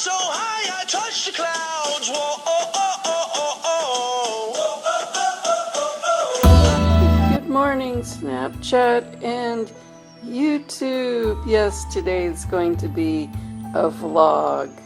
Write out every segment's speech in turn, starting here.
so high I touch the clouds. Whoa, oh, oh, oh, oh, oh. Good morning, Snapchat and YouTube. Yes, today is going to be a vlog.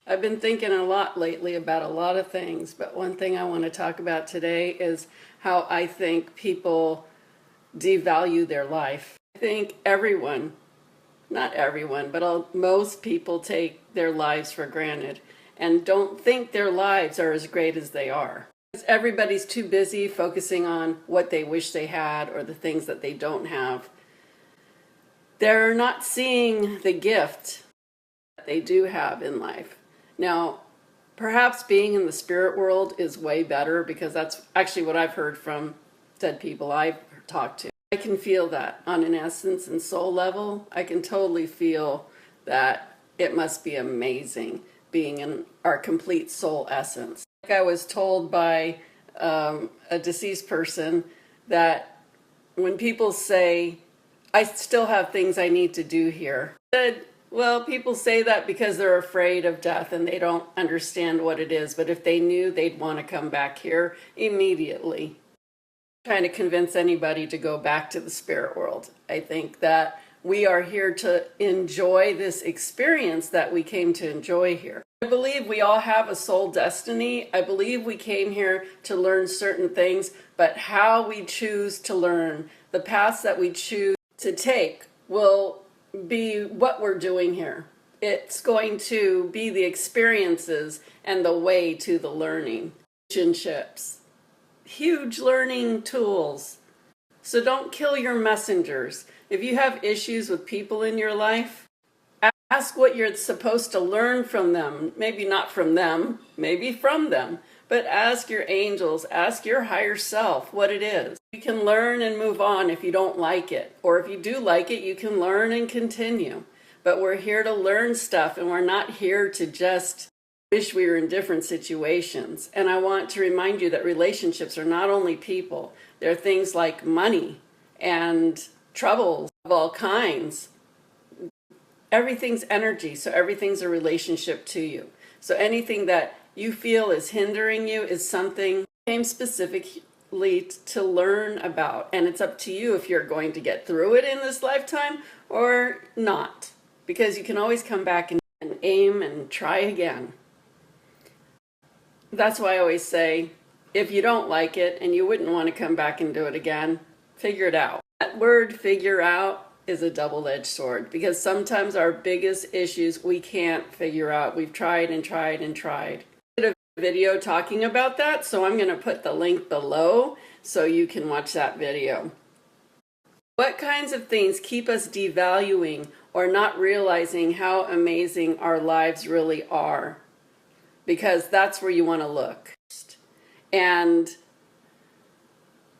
I've been thinking a lot lately about a lot of things, but one thing I want to talk about today is how I think people devalue their life. I think everyone, not everyone, but most people take their lives for granted and don't think their lives are as great as they are. Because everybody's too busy focusing on what they wish they had or the things that they don't have. They're not seeing the gift that they do have in life. Now, perhaps being in the spirit world is way better because that's actually what I've heard from dead people I've talked to. I can feel that on an essence and soul level. I can totally feel that it must be amazing being in our complete soul essence. Like I was told by a deceased person that when people say, I still have things I need to do here, I said, well, people say that because they're afraid of death and they don't understand what it is. But if they knew, they'd want to come back here immediately. I'm trying to convince anybody to go back to the spirit world. I think that we are here to enjoy this experience that we came to enjoy here. I believe we all have a soul destiny. I believe we came here to learn certain things, but how we choose to learn, the paths that we choose to take will be what we're doing here. It's going to be the experiences and the way to the learning. Relationships, huge learning tools. So don't kill your messengers. If you have issues with people in your life, ask what you're supposed to learn from them. Maybe not from them, maybe from them. But ask your angels, ask your higher self what it is. You can learn and move on if you don't like it. Or if you do like it, you can learn and continue. But we're here to learn stuff, and we're not here to just wish we were in different situations. And I want to remind you that relationships are not only people. They're things like money and troubles of all kinds. Everything's energy, so everything's a relationship to you. So anything that you feel is hindering you is something came specifically to learn about. And it's up to you if you're going to get through it in this lifetime or not. Because you can always come back and aim and try again. That's why I always say, if you don't like it and you wouldn't want to come back and do it again, figure it out. That word, figure out, is a double-edged sword because sometimes our biggest issues we can't figure out. We've tried and tried and tried. I did a video talking about that, so I'm going to put the link below so you can watch that video. What kinds of things keep us devaluing or not realizing how amazing our lives really are? Because that's where you want to look. And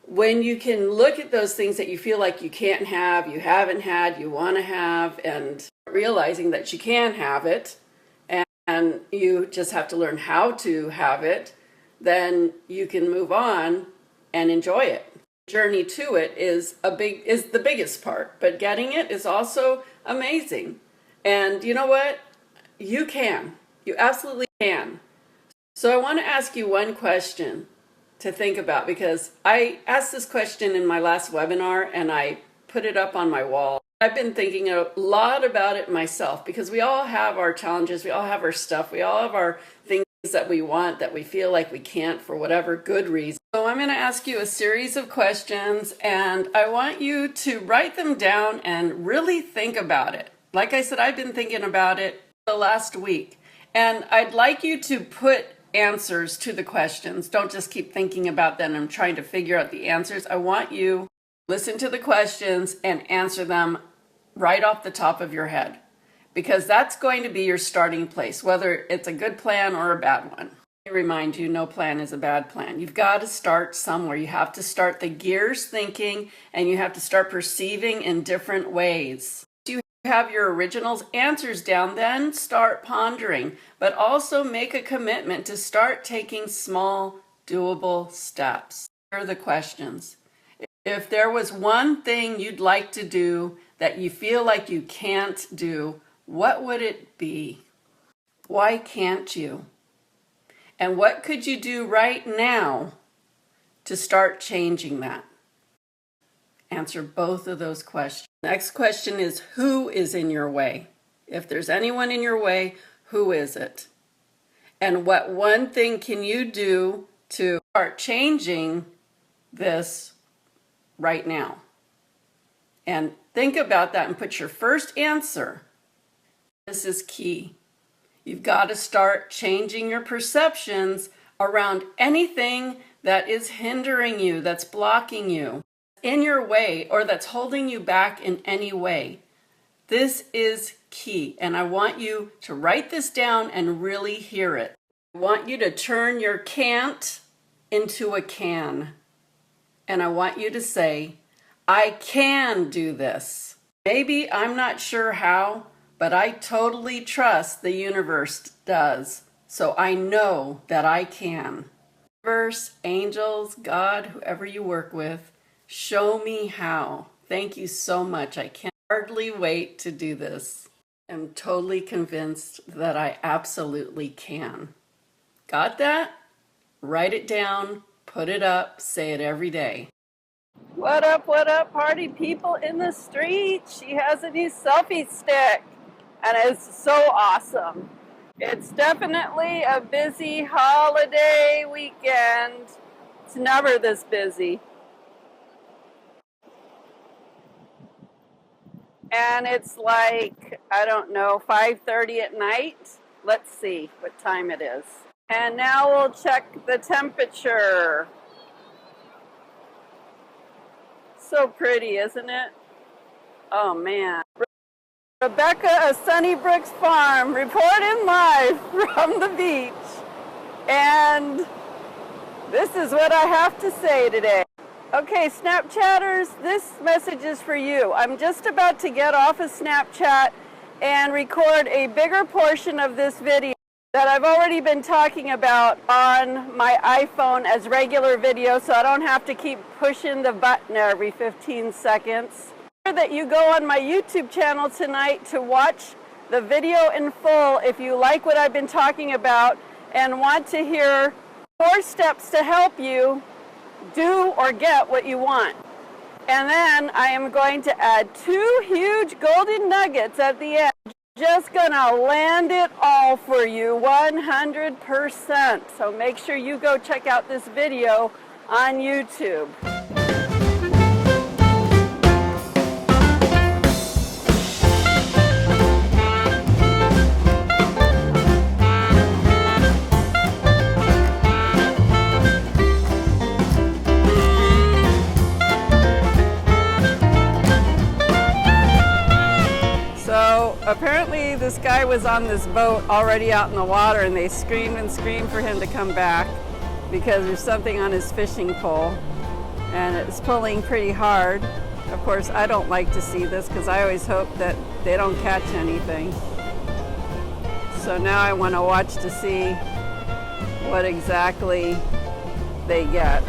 when you can look at those things that you feel like you can't have, you haven't had, you want to have, and realizing that you can have it, and you just have to learn how to have it, then you can move on and enjoy it. The journey to it is the biggest part, but getting it is also amazing. And you know what? You can. You absolutely can. So I want to ask you one question to think about, because I asked this question in my last webinar and I put it up on my wall. I've been thinking a lot about it myself because we all have our challenges, we all have our stuff, we all have our things that we want that we feel like we can't for whatever good reason. So I'm going to ask you a series of questions and I want you to write them down and really think about it. Like I said, I've been thinking about it the last week and I'd like you to put answers to the questions. Don't just keep thinking about them and trying to figure out the answers. I want you to listen to the questions and answer them right off the top of your head, because that's going to be your starting place, whether it's a good plan or a bad one. Remind you, no plan is a bad plan. You've got to start somewhere. You have to start the gears thinking, and you have to start perceiving in different ways. You have your original answers down, then start pondering, but also make a commitment to start taking small, doable steps. Here are the questions. If there was one thing you'd like to do that you feel like you can't do, what would it be? Why can't you? And what could you do right now to start changing that? Answer both of those questions. Next question is, who is in your way? If there's anyone in your way, who is it? And what one thing can you do to start changing this right now? And think about that and put your first answer. This is key. You've got to start changing your perceptions around anything that is hindering you, that's blocking you, in your way, or that's holding you back in any way. This is key, and I want you to write this down and really hear it. I want you to turn your can't into a can. And I want you to say, I can do this. Maybe I'm not sure how, but I totally trust the universe does, so I know that I can. Universe, angels, God, whoever you work with, show me how. Thank you so much. I can hardly wait to do this. I'm totally convinced that I absolutely can. Got that? Write it down, put it up, say it every day. What up, party people in the street? She has a new selfie stick. And it's so awesome. It's definitely a busy holiday weekend. It's never this busy. And it's like, I don't know, 5:30 at night. Let's see what time it is. And now we'll check the temperature. So pretty, isn't it? Oh man. Rebecca of Sunnybrook's Farm, reporting live from the beach. And this is what I have to say today. Okay, Snapchatters, this message is for you. I'm just about to get off of Snapchat and record a bigger portion of this video that I've already been talking about on my iPhone as regular video, so I don't have to keep pushing the button every 15 seconds. That you go on my YouTube channel tonight to watch the video in full if you like what I've been talking about and want to hear 4 steps to help you do or get what you want. And then I am going to add 2 huge golden nuggets at the end. Just gonna land it all for you 100%. So make sure you go check out this video on YouTube. Apparently this guy was on this boat already out in the water, and they screamed and screamed for him to come back because there's something on his fishing pole and it's pulling pretty hard. Of course, I don't like to see this because I always hope that they don't catch anything. So now I want to watch to see what exactly they get.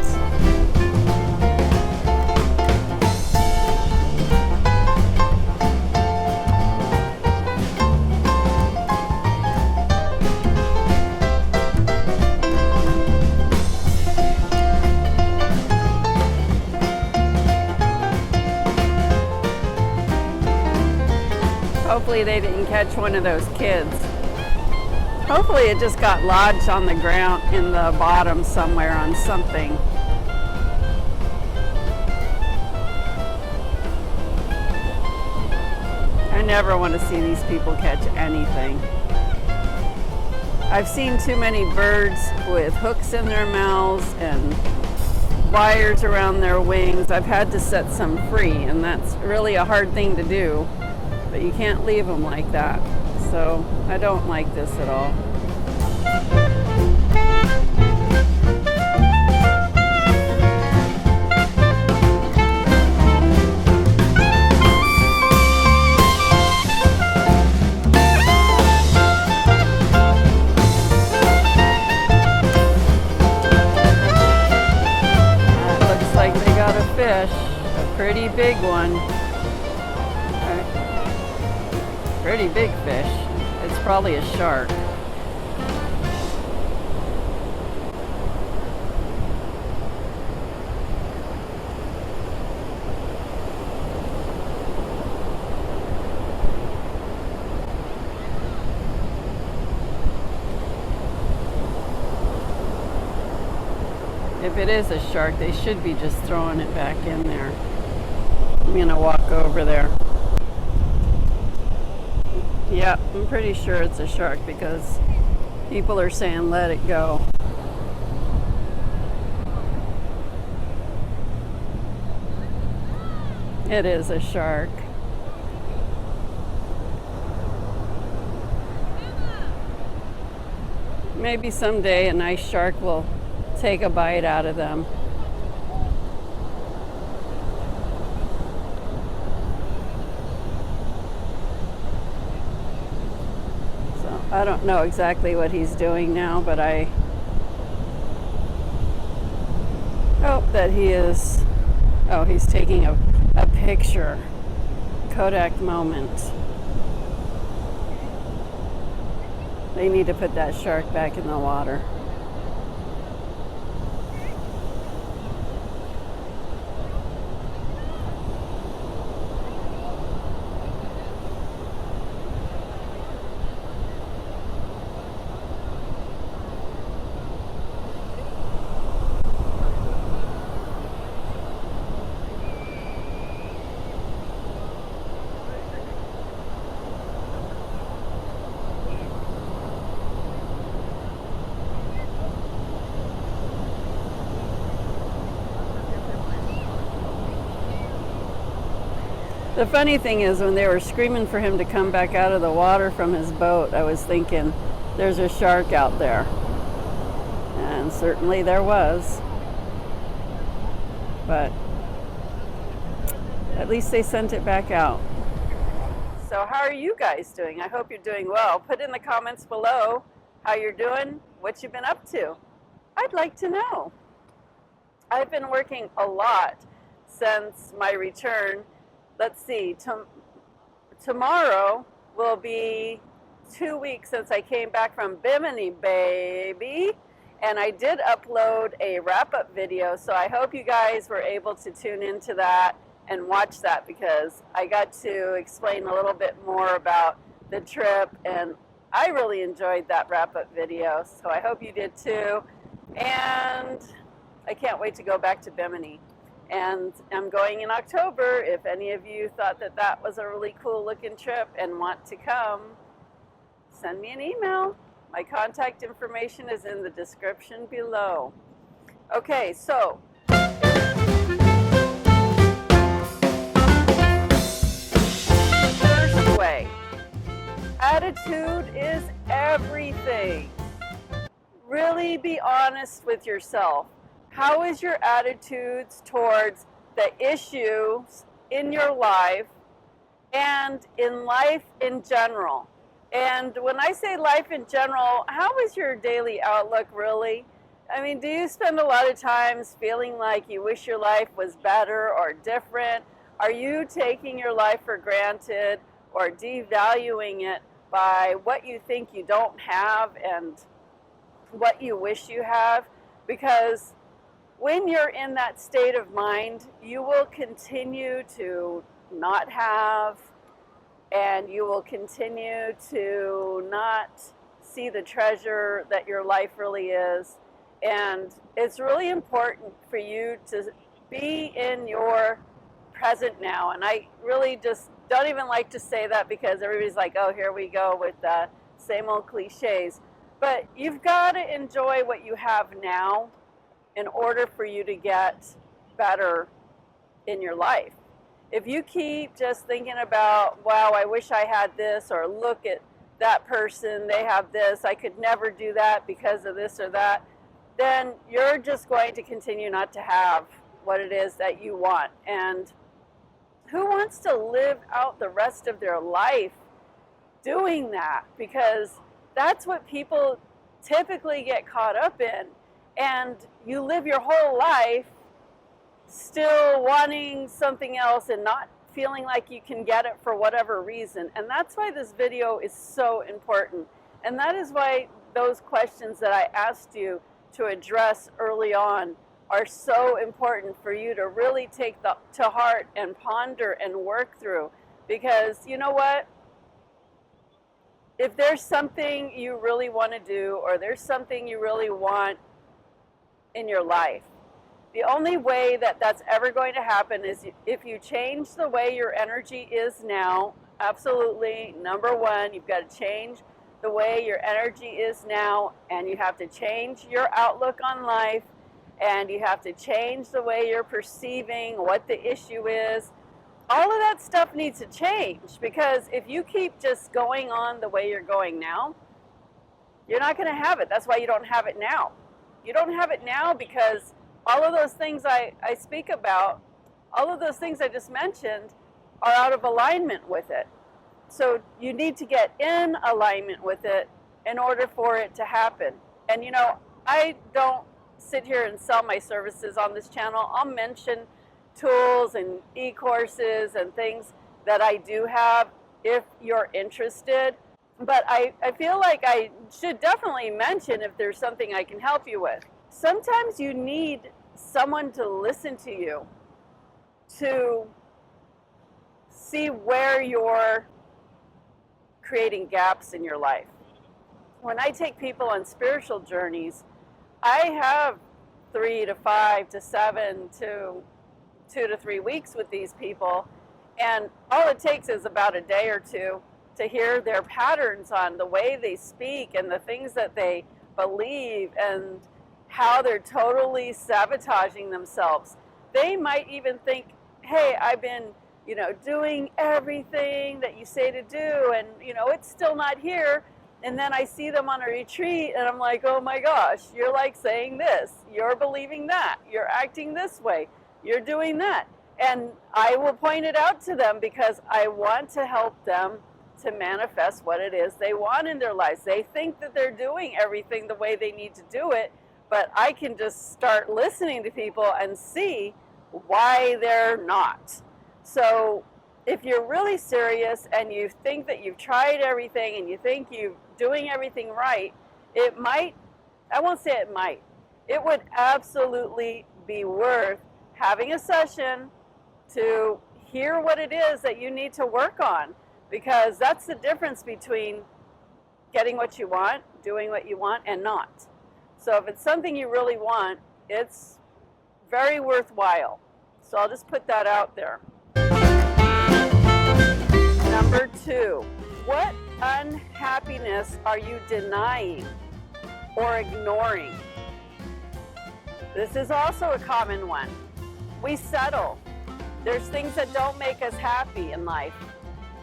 Hopefully they didn't catch one of those kids. Hopefully it just got lodged on the ground in the bottom somewhere on something. I never want to see these people catch anything. I've seen too many birds with hooks in their mouths and wires around their wings. I've had to set some free, and that's really a hard thing to do. But you can't leave them like that. So I don't like this at all. fish, a pretty big one. Pretty big fish. It's probably a shark. If it is a shark, they should be just throwing it back in there. I'm gonna walk over there. Yeah, I'm pretty sure it's a shark because people are saying let it go. It is a shark. Maybe someday a nice shark will take a bite out of them. So I don't know exactly what he's doing now, but I hope that he is. Oh, he's taking a picture. Kodak moment. They need to put that shark back in the water. The funny thing is, when they were screaming for him to come back out of the water from his boat, I was thinking, there's a shark out there. And certainly there was. But at least they sent it back out. So how are you guys doing? I hope you're doing well. Put in the comments below how you're doing, what you've been up to. I'd like to know. I've been working a lot since my return. Let's see, tomorrow will be 2 weeks since I came back from Bimini, baby. And I did upload a wrap-up video, so I hope you guys were able to tune into that and watch that, because I got to explain a little bit more about the trip, and I really enjoyed that wrap-up video, so I hope you did too. And I can't wait to go back to Bimini. And I'm going in October. If any of you thought that that was a really cool looking trip and want to come, send me an email. My contact information is in the description below. Okay, so first way, attitude is everything. Really be honest with yourself. How is your attitudes towards the issues in your life and in life in general? And when I say life in general, how is your daily outlook really? I mean, do you spend a lot of times feeling like you wish your life was better or different? Are you taking your life for granted or devaluing it by what you think you don't have and what you wish you have? Because when you're in that state of mind, you will continue to not have, and you will continue to not see the treasure that your life really is. And it's really important for you to be in your present now. And I really just don't even like to say that, because everybody's like, oh, here we go with the same old cliches. But you've got to enjoy what you have now in order for you to get better in your life. If you keep just thinking about, wow, I wish I had this, or look at that person, they have this, I could never do that because of this or that, then you're just going to continue not to have what it is that you want. And who wants to live out the rest of their life doing that? Because that's what people typically get caught up in. And you live your whole life still wanting something else and not feeling like you can get it for whatever reason. And that's why this video is so important. And that is why those questions that I asked you to address early on are so important for you to really take to heart and ponder and work through. Because you know what? If there's something you really want to do, or there's something you really want in your life, the only way that that's ever going to happen is if you change the way your energy is now. Absolutely. Number one, you've got to change the way your energy is now, and you have to change your outlook on life, and you have to change the way you're perceiving what the issue is. All of that stuff needs to change, because if you keep just going on the way you're going now, you're not going to have it. That's why you don't have it now. You don't have it now because all of those things I speak about, all of those things I just mentioned, are out of alignment with it. So you need to get in alignment with it in order for it to happen. And you know, I don't sit here and sell my services on this channel. I'll mention tools and e-courses and things that I do have if you're interested. But I feel like I should definitely mention if there's something I can help you with. Sometimes you need someone to listen to you, to see where you're creating gaps in your life. When I take people on spiritual journeys, I have 3 to 5 to 7 to 2 to 3 weeks with these people, and all it takes is about a day or two to hear their patterns on the way they speak and the things that they believe and how they're totally sabotaging themselves. They might even think, hey, I've been, doing everything that you say to do, and, it's still not here. And then I see them on a retreat and I'm like, oh my gosh, you're like saying this, you're believing that, you're acting this way, you're doing that. And I will point it out to them because I want to help them to manifest what it is they want in their lives. They think that they're doing everything the way they need to do it, but I can just start listening to people and see why they're not. So if you're really serious and you think that you've tried everything and you think you're doing everything right, it would absolutely be worth having a session to hear what it is that you need to work on, because that's the difference between getting what you want, doing what you want, and not. So if it's something you really want, it's very worthwhile. So I'll just put that out there. Number 2, what unhappiness are you denying or ignoring? This is also a common one. We settle. There's things that don't make us happy in life.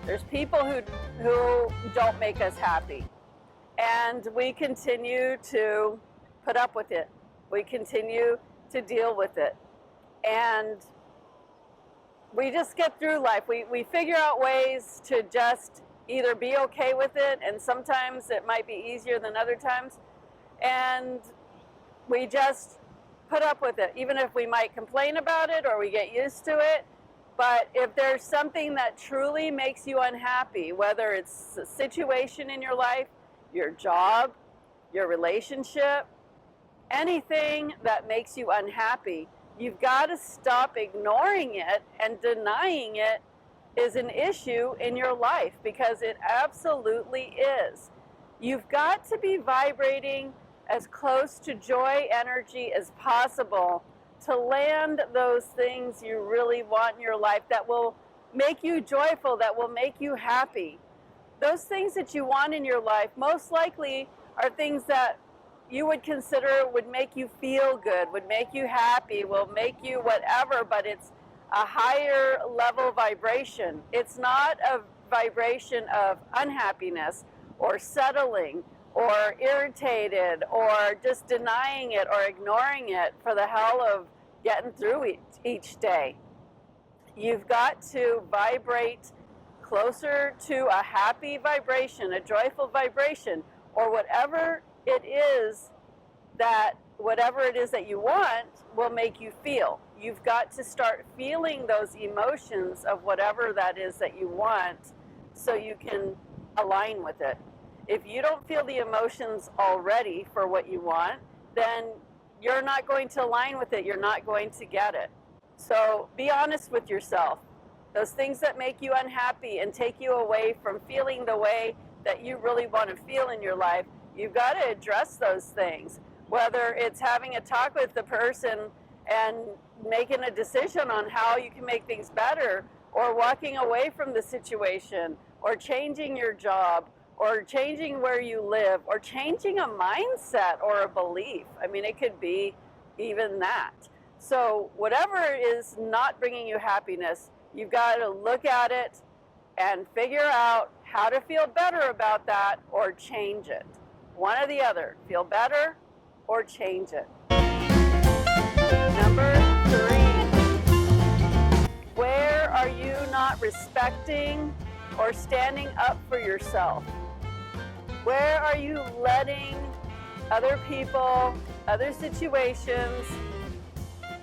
There's people who don't make us happy. And we continue to put up with it. We continue to deal with it. And we just get through life. We figure out ways to just either be okay with it, and sometimes it might be easier than other times. And we just put up with it, even if we might complain about it or we get used to it. But if there's something that truly makes you unhappy, whether it's a situation in your life, your job, your relationship, anything that makes you unhappy, you've got to stop ignoring it and denying it is an issue in your life, because it absolutely is. You've got to be vibrating as close to joy energy as possible to land those things you really want in your life that will make you joyful, that will make you happy. Those things that you want in your life most likely are things that you would consider would make you feel good, would make you happy, will make you whatever, but it's a higher level vibration. It's not a vibration of unhappiness or settling or irritated or just denying it or ignoring it for the hell of getting through each day. You've got to vibrate closer to a happy vibration, a joyful vibration, or whatever it is that you want will make you feel. you've got to start feeling those emotions of whatever that is that you want so you can align with it. If you don't feel the emotions already for what you want, then you're not going to align with it. You're not going to get it. So be honest with yourself. Those things that make you unhappy and take you away from feeling the way that you really want to feel in your life, you've got to address those things. Whether it's having a talk with the person and making a decision on how you can make things better, or walking away from the situation, or changing your job, or changing where you live, or changing a mindset or a belief. I mean, it could be even that. So whatever is not bringing you happiness, you've got to look at it and figure out how to feel better about that or change it. One or the other. Feel better or change it. Number 3. Where are you not respecting or standing up for yourself? Where are you letting other people, other situations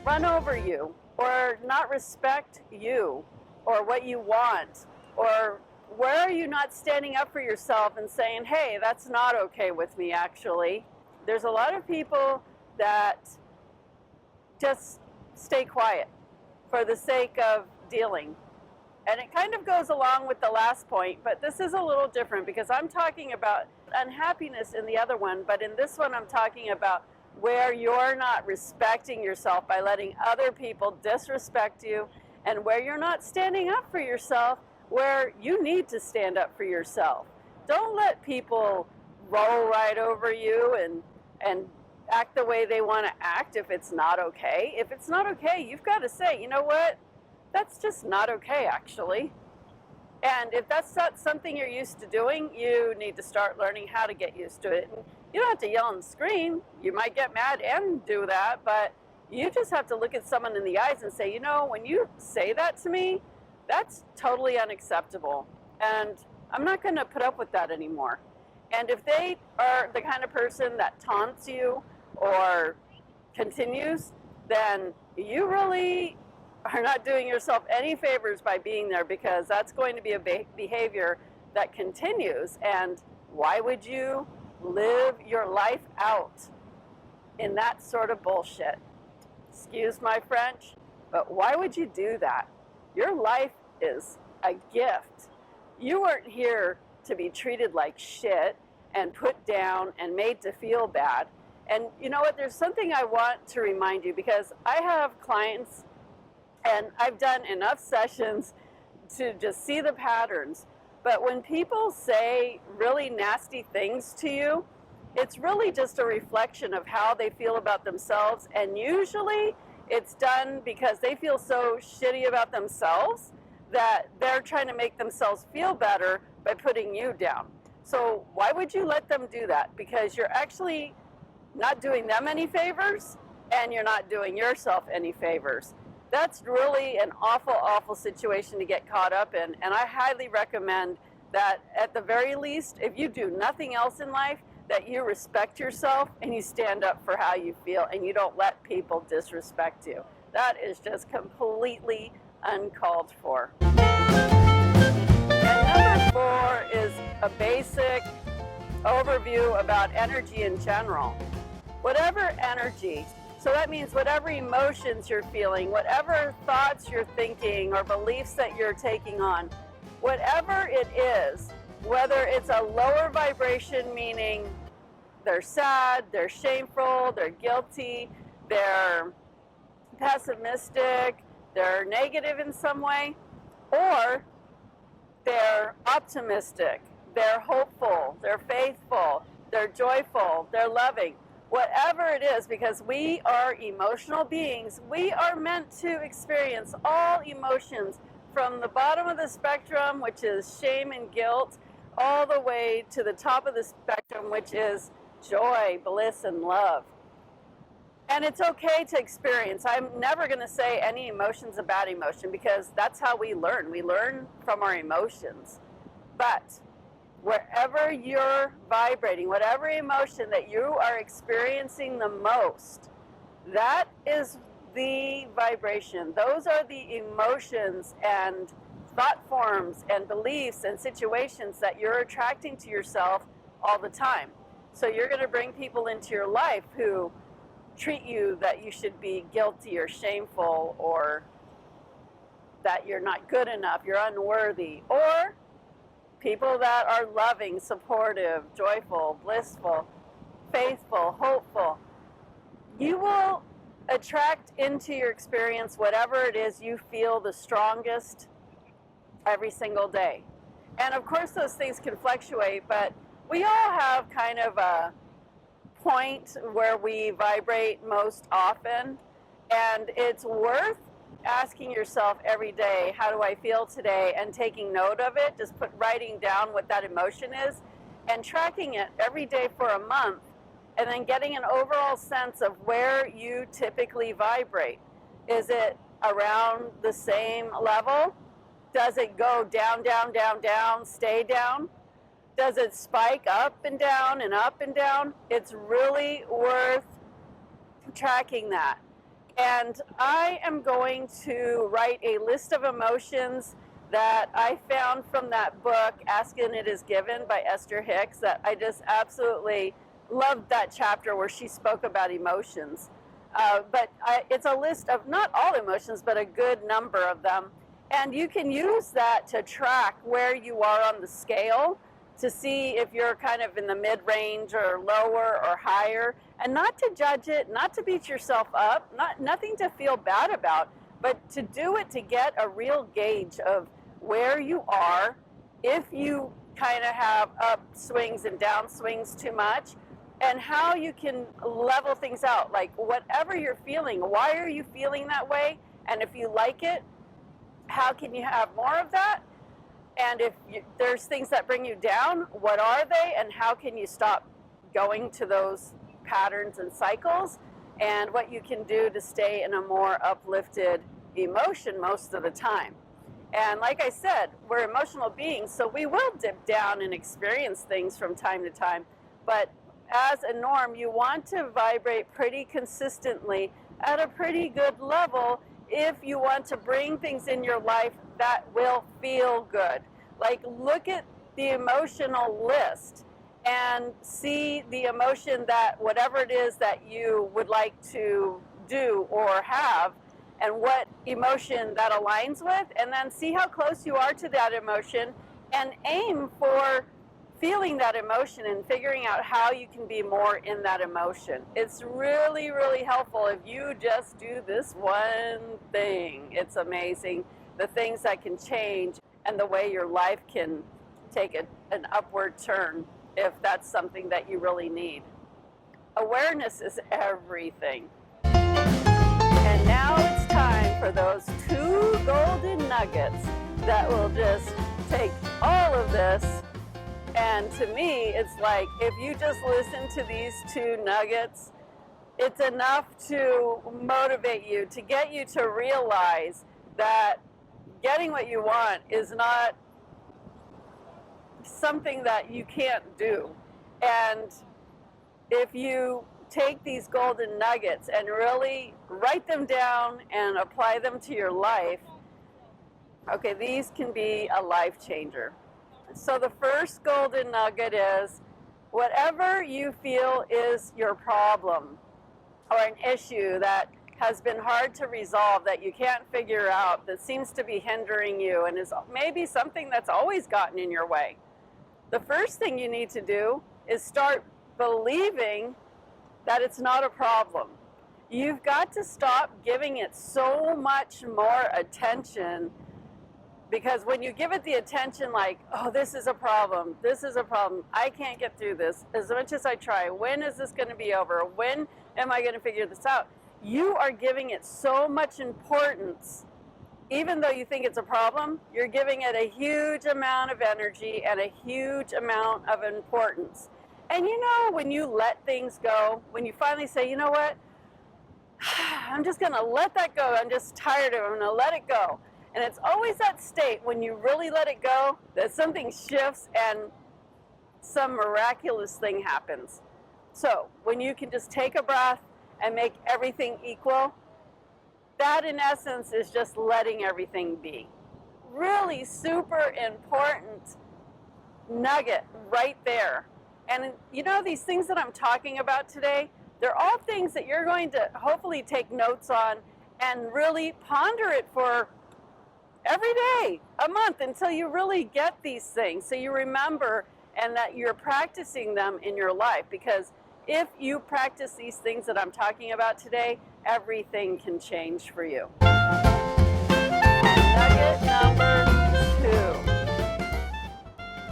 run over you, or not respect you or what you want? Or where are you not standing up for yourself and saying, hey, that's not okay with me, actually? There's a lot of people that just stay quiet for the sake of dealing. And it kind of goes along with the last point, but this is a little different because I'm talking about unhappiness in the other one, but in this one I'm talking about where you're not respecting yourself by letting other people disrespect you, and where you're not standing up for yourself where you need to stand up for yourself. Don't let people roll right over you and act the way they want to act if it's not okay. If it's not okay, you've got to say, you know what? That's just not okay, actually. And if that's not something you're used to doing, you need to start learning how to get used to it. And you don't have to yell and scream. You might get mad and do that, but you just have to look at someone in the eyes and say, you know, when you say that to me, that's totally unacceptable. And I'm not going to put up with that anymore. And if they are the kind of person that taunts you or continues, then you really are not doing yourself any favors by being there, because that's going to be a behavior that continues. And why would you live your life out in that sort of bullshit? Excuse my French, but why would you do that? Your life is a gift. You weren't here to be treated like shit and put down and made to feel bad. And you know what? There's something I want to remind you, because I have clients and I've done enough sessions to just see the patterns. But when people say really nasty things to you, it's really just a reflection of how they feel about themselves. And usually it's done because they feel so shitty about themselves that they're trying to make themselves feel better by putting you down. So why would you let them do that? Because you're actually not doing them any favors, and you're not doing yourself any favors. That's really an awful, awful situation to get caught up in. And I highly recommend that at the very least, if you do nothing else in life, that you respect yourself and you stand up for how you feel and you don't let people disrespect you. That is just completely uncalled for. And number 4 is a basic overview about energy in general. Whatever energy, so that means whatever emotions you're feeling, whatever thoughts you're thinking or beliefs that you're taking on, whatever it is, whether it's a lower vibration, meaning they're sad, they're shameful, they're guilty, they're pessimistic, they're negative in some way, or they're optimistic, they're hopeful, they're faithful, they're joyful, they're loving. Whatever it is, because we are emotional beings, we are meant to experience all emotions from the bottom of the spectrum, which is shame and guilt, all the way to the top of the spectrum, which is joy, bliss, and love. And it's okay to experience. I'm never going to say any emotion's a bad emotion, because that's how we learn. We learn from our emotions. But wherever you're vibrating, whatever emotion that you are experiencing the most, that is the vibration. Those are the emotions and thought forms and beliefs and situations that you're attracting to yourself all the time. So you're going to bring people into your life who treat you that you should be guilty or shameful, or that you're not good enough, you're unworthy, or people that are loving, supportive, joyful, blissful, faithful, hopeful. You will attract into your experience whatever it is you feel the strongest every single day. And of course those things can fluctuate, but we all have kind of a point where we vibrate most often, and it's worth asking yourself every day, how do I feel today, and taking note of it, just writing down what that emotion is and tracking it every day for a month, and then getting an overall sense of where you typically vibrate. Is it around the same level? Does it go down, down, down, down, stay down? Does it spike up and down and up and down? It's really worth tracking that. And I am going to write a list of emotions that I found from that book, Ask and It Is Given by Esther Hicks, that I just absolutely loved that chapter where she spoke about emotions. It's a list of not all emotions, but a good number of them. And you can use that to track where you are on the scale, to see if you're kind of in the mid-range or lower or higher, and not to judge it, not to beat yourself up, nothing to feel bad about, but to do it to get a real gauge of where you are, if you kind of have upswings and downswings too much, and how you can level things out. Like whatever you're feeling, why are you feeling that way? And if you like it, how can you have more of that? And if there's things that bring you down, what are they, and how can you stop going to those patterns and cycles, and what you can do to stay in a more uplifted emotion most of the time. And like I said, we're emotional beings, so we will dip down and experience things from time to time, but as a norm, you want to vibrate pretty consistently at a pretty good level if you want to bring things in your life that will feel good. Like, look at the emotional list and see the emotion that whatever it is that you would like to do or have, and what emotion that aligns with, and then see how close you are to that emotion and aim for feeling that emotion and figuring out how you can be more in that emotion. It's really, really helpful if you just do this one thing. It's amazing the things that can change and the way your life can take an upward turn if that's something that you really need. Awareness is everything. And now it's time for those 2 golden nuggets that will just take all of this. And to me, it's like, if you just listen to these 2 nuggets, it's enough to motivate you, to get you to realize that getting what you want is not something that you can't do. And if you take these golden nuggets and really write them down and apply them to your life, okay, these can be a life changer. So the first golden nugget is, whatever you feel is your problem or an issue that has been hard to resolve, that you can't figure out, that seems to be hindering you and is maybe something that's always gotten in your way, the first thing you need to do is start believing that it's not a problem. You've got to stop giving it so much more attention, because when you give it the attention like, oh, this is a problem, I can't get through this as much as I try, when is this going to be over, when am I going to figure this out, you are giving it so much importance. Even though you think it's a problem, you're giving it a huge amount of energy and a huge amount of importance. And you know, when you let things go, when you finally say, you know what, I'm just going to let that go, I'm just tired of it, I'm going to let it go. And it's always that state when you really let it go that something shifts and some miraculous thing happens. So when you can just take a breath and make everything equal, That in essence is just letting everything be. Really super important nugget right there. And you know, these things that I'm talking about today, they're all things that you're going to hopefully take notes on and really ponder it for every day, a month, until you really get these things, so you remember and that you're practicing them in your life. Because if you practice these things that I'm talking about today, everything can change for you. Nugget number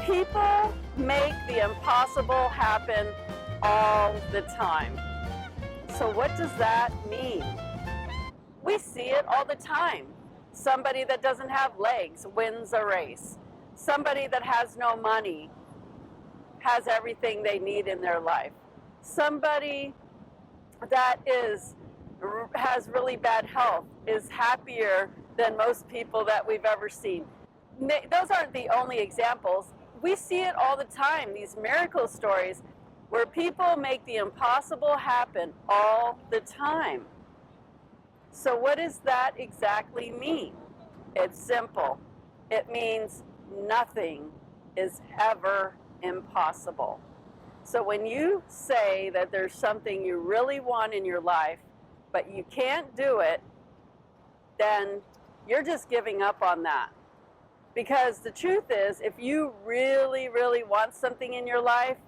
2. People make the impossible happen all the time. So what does that mean? We see it all the time. Somebody that doesn't have legs wins a race. Somebody that has no money has everything they need in their life. Somebody that has really bad health is happier than most people that we've ever seen. Those aren't the only examples. We see it all the time, these miracle stories where people make the impossible happen all the time. So what does that exactly mean? It's simple. It means nothing is ever impossible. So when you say that there's something you really want in your life, but you can't do it, then you're just giving up on that. Because the truth is, if you really, really want something in your life,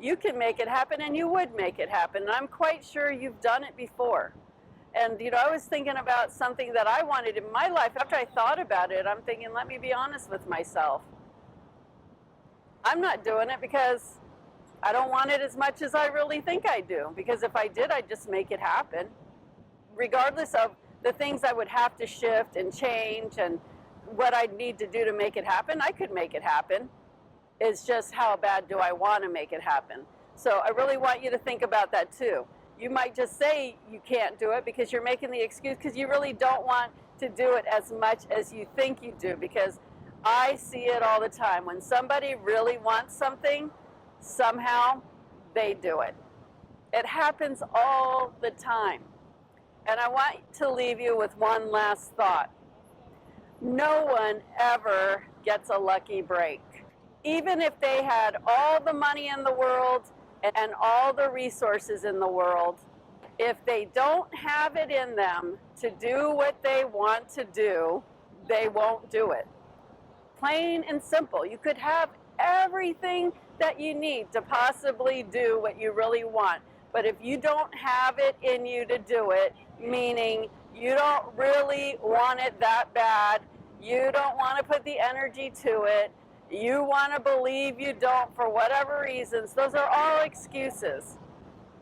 you can make it happen, and you would make it happen. And I'm quite sure you've done it before. And, you know, I was thinking about something that I wanted in my life. After I thought about it, I'm thinking, let me be honest with myself. I'm not doing it because I don't want it as much as I really think I do. Because if I did, I'd just make it happen. Regardless of the things I would have to shift and change and what I'd need to do to make it happen, I could make it happen. It's just how bad do I want to make it happen? So I really want you to think about that too. You might just say you can't do it because you're making the excuse because you really don't want to do it as much as you think you do. Because I see it all the time. When somebody really wants something, somehow they do it. It happens all the time. And I want to leave you with one last thought. No one ever gets a lucky break. Even if they had all the money in the world and all the resources in the world, if they don't have it in them to do what they want to do, they won't do it. Plain and simple. You could have everything that you need to possibly do what you really want. But if you don't have it in you to do it, meaning you don't really want it that bad, you don't want to put the energy to it, you want to believe you don't for whatever reasons, those are all excuses.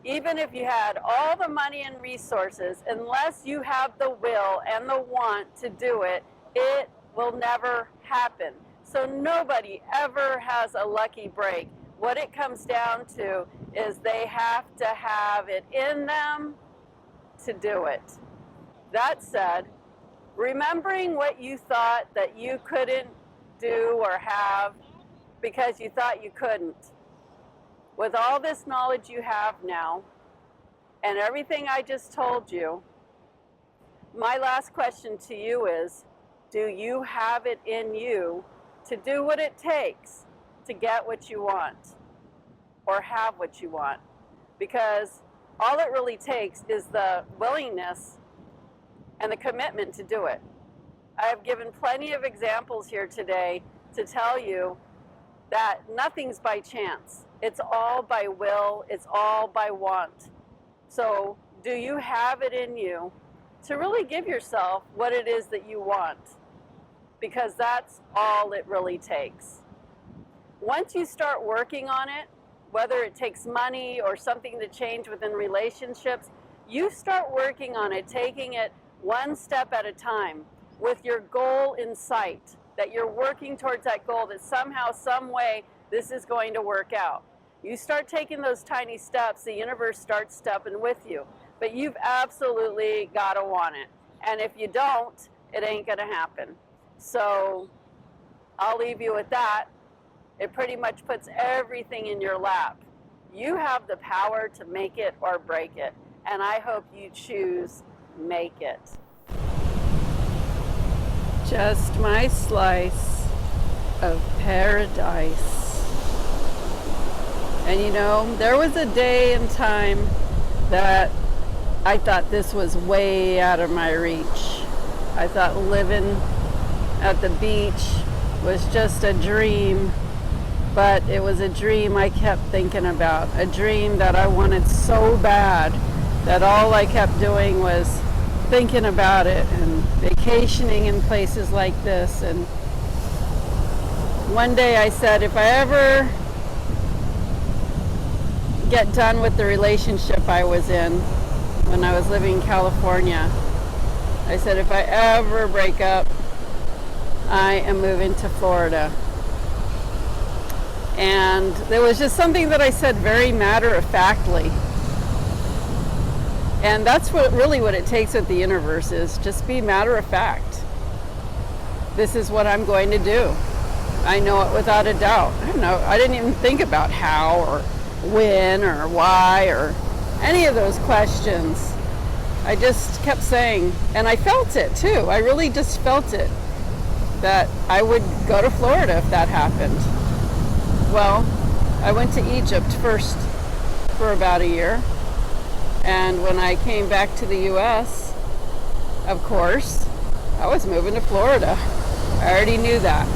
Even if you had all the money and resources, unless you have the will and the want to do it, it will never happen. So nobody ever has a lucky break. What it comes down to is they have to have it in them to do it. That said, remembering what you thought that you couldn't do or have because you thought you couldn't, with all this knowledge you have now and everything I just told you, my last question to you is, do you have it in you to do what it takes to get what you want or have what you want? Because all it really takes is the willingness and the commitment to do it. I have given plenty of examples here today to tell you that nothing's by chance. It's all by will. It's all by want. So do you have it in you to really give yourself what it is that you want? Because that's all it really takes. Once you start working on it, whether it takes money or something to change within relationships, you start working on it, taking it one step at a time with your goal in sight, that you're working towards that goal, that somehow, some way, this is going to work out. You start taking those tiny steps, the universe starts stepping with you. But you've absolutely got to want it. And if you don't, it ain't going to happen. So I'll leave you with that. It pretty much puts everything in your lap. You have the power to make it or break it. And I hope you choose make it. Just my slice of paradise. And you know, there was a day and time that I thought this was way out of my reach. I thought living at the beach was just a dream, but it was a dream I kept thinking about, a dream that I wanted so bad that all I kept doing was thinking about it and vacationing in places like this. And one day I said, if I ever get done with the relationship I was in when I was living in California, I said, if I ever break up, I am moving to Florida. And there was just something that I said very matter-of-factly. And that's really what it takes with the universe, is just be matter-of-fact. This is what I'm going to do. I know it without a doubt. I didn't even think about how or when or why or any of those questions. I just kept saying, and I felt it too. I really just felt it, that I would go to Florida if that happened. Well, I went to Egypt first for about a year. And when I came back to the U.S., of course, I was moving to Florida. I already knew that.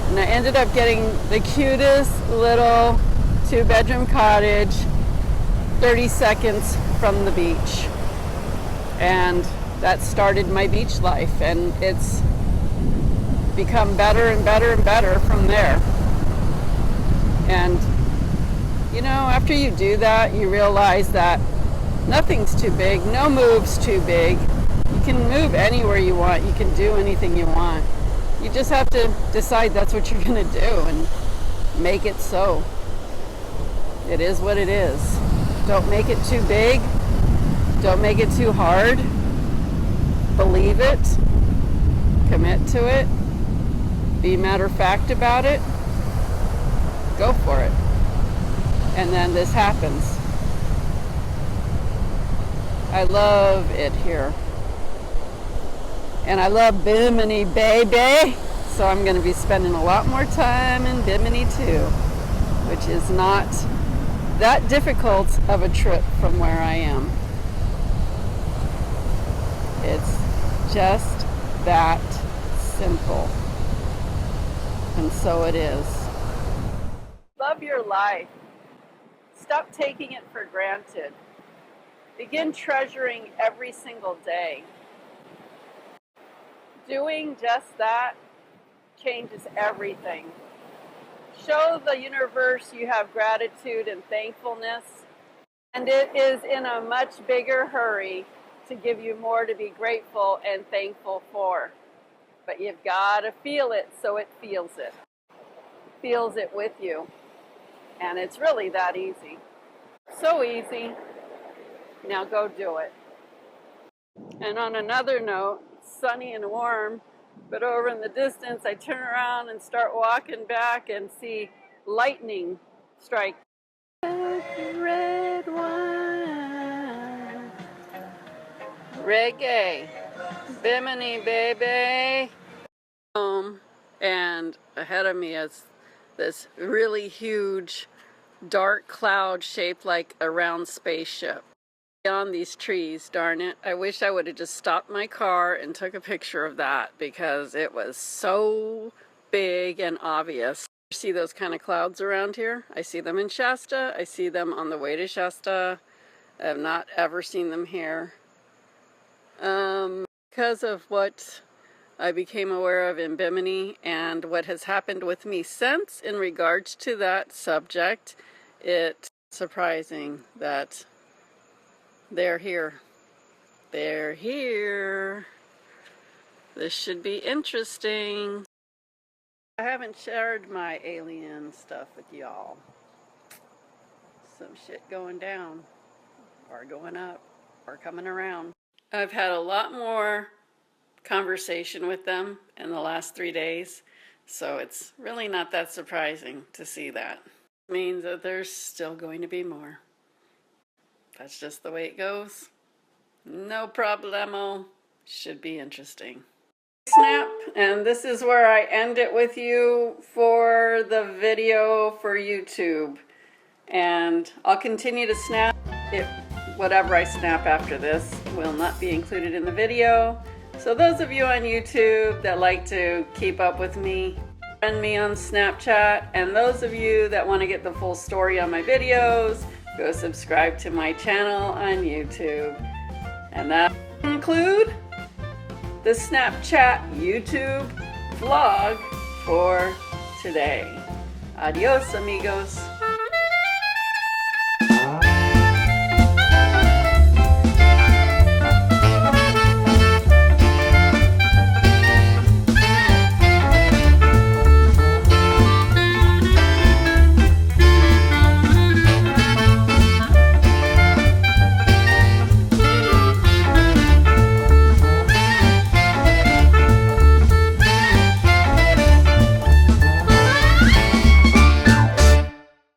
And I ended up getting the cutest little 2-bedroom cottage 30 seconds from the beach. And that started my beach life, and it's become better and better and better from there. And you know, after you do that, you realize that nothing's too big, no move's too big. You can move anywhere you want, you can do anything you want. You just have to decide that's what you're going to do and make it so. It is what it is. Don't make it too big. Don't make it too hard. Believe it. Commit to it. Be matter-of-fact about it. Go for it. And then this happens. I love it here. And I love Bimini, baby. So I'm going to be spending a lot more time in Bimini too, which is not that difficult of a trip from where I am. It's just that simple. And so it is. Love your life. Stop taking it for granted. Begin treasuring every single day. Doing just that changes everything. Show the universe you have gratitude and thankfulness, and it is in a much bigger hurry to give you more to be grateful and thankful for. But you've got to feel it so it feels it. Feels it with you. And it's really that easy. So easy. Now go do it. And on another note, sunny and warm, but over in the distance, I turn around and start walking back and see lightning strike. Red wine. Reggae. Bimini, baby. And ahead of me is this really huge dark cloud shaped like a round spaceship. Beyond these trees, darn it. I wish I would have just stopped my car and took a picture of that, because it was so big and obvious. See those kind of clouds around here? I see them in Shasta. I see them on the way to Shasta. I have not ever seen them here. Because of what I became aware of in Bimini and what has happened with me since in regards to that subject, it's surprising that they're here. They're here. This should be interesting. I haven't shared my alien stuff with y'all. Some shit going down, or going up, or coming around. I've had a lot more conversation with them in the last 3 days, so it's really not that surprising to see that. It means that there's still going to be more. That's just the way it goes. No problemo. Should be interesting. Snap. and this is where I end it with you for the video for YouTube. And I'll continue to snap. Whatever I snap after this will not be included in the video. So those of you on YouTube that like to keep up with me, friend me on Snapchat, and those of you that want to get the full story on my videos, go subscribe to my channel on YouTube. And that will conclude the Snapchat YouTube vlog for today. Adios, amigos.